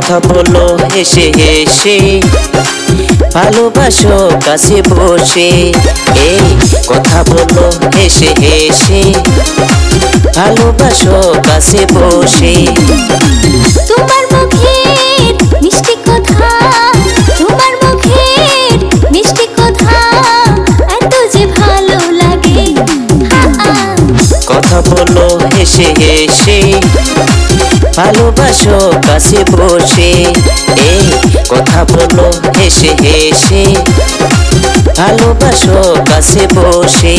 কথা বলো হেসে হেসে, ভালোবাসো কাছে বসে। এই কথা বলো হেসে হেসে, ভালোবাসো কাছে বসে। তোমার মুখের মিষ্টি কথা, তোমার মুখের মিষ্টি কথা এত যে ভালো লাগে। কথা বলো হেসে হেসে, ভালোবাসো কাছে বসে। এই কথা বলো হেসে হেসে, ভালোবাসো কাছে বসে।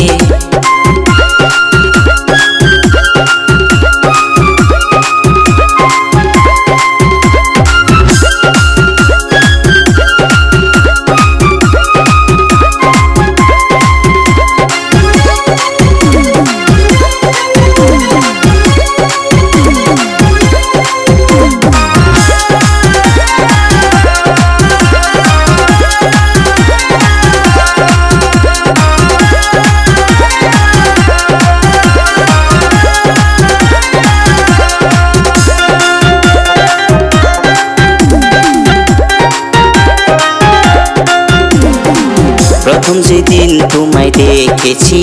প্রথম যেদিন তোমায় দেখেছি,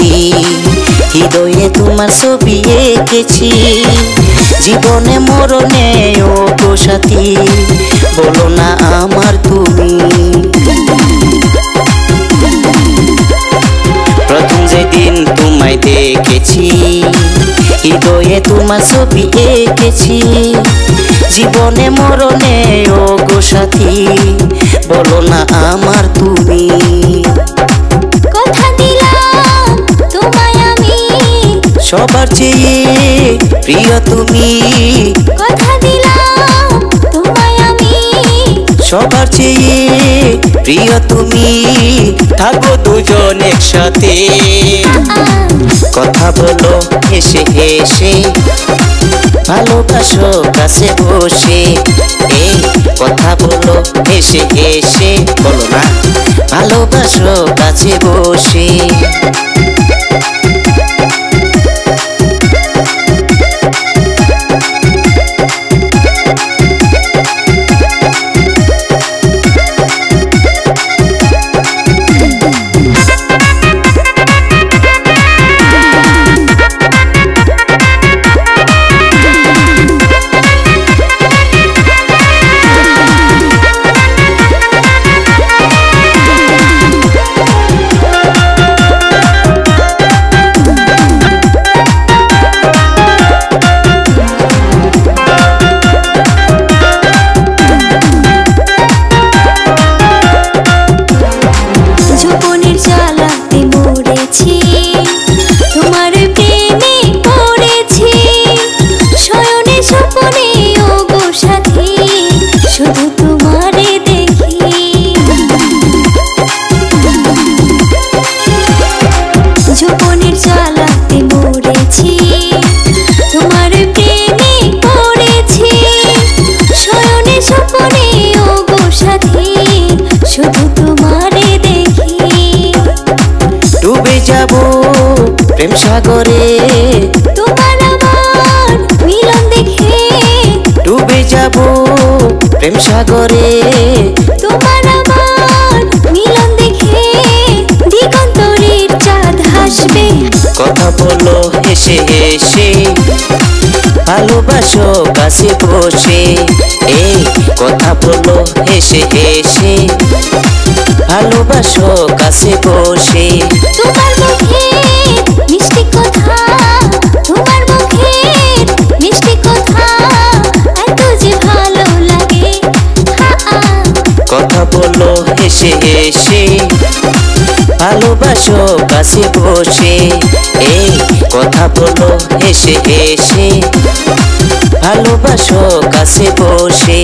হৃদয়ে তোমার ছবি এঁকেছি। জীবনে মরণে ও গো সাথী, বলো না আমার তুমি। প্রথম যেদিন তোমায় দেখেছি, হৃদয়ে তোমার ছবি এঁকেছি। জীবনে মরণে ও গো সাথী, বলো না আমার তুমি। কথা দিলাম তোমায় আমি, সবার চেয়ে প্রিয় তুমি। কথা দিলাম তোমায় আমি, সবার চেয়ে প্রিয় তুমি। থাকবো দুজন একসাথে। কথা বলো হেসে হেসে, ভালোবাসো কাছে বসে। এই কথা বলো হেসে হেসে, বলো না ভালোবাসো কাছে বসে। প্রেম সাগরে তোমার আমার মিলন দেখে, ডুবে যাব প্রেম সাগরে। তোমার আমার মিলন দেখে দিগন্তরের চাঁদ হাসবে। কথা বলো হেসে হেসে, ভালোবাসো কাছে বসে। এই কথা বলো হেসে হেসে, ভালোবাসো কাছে বসে। তোমার মুখের মিষ্টি কথা, তোমার মুখের মিষ্টি কথা এত যে ভালো লাগে। কথা বলো হেসে হেসে, ভালোবাসো কাছে বসে। এই কথা বলো হেসে হেসে, ভালোবাসো কাছে বসে।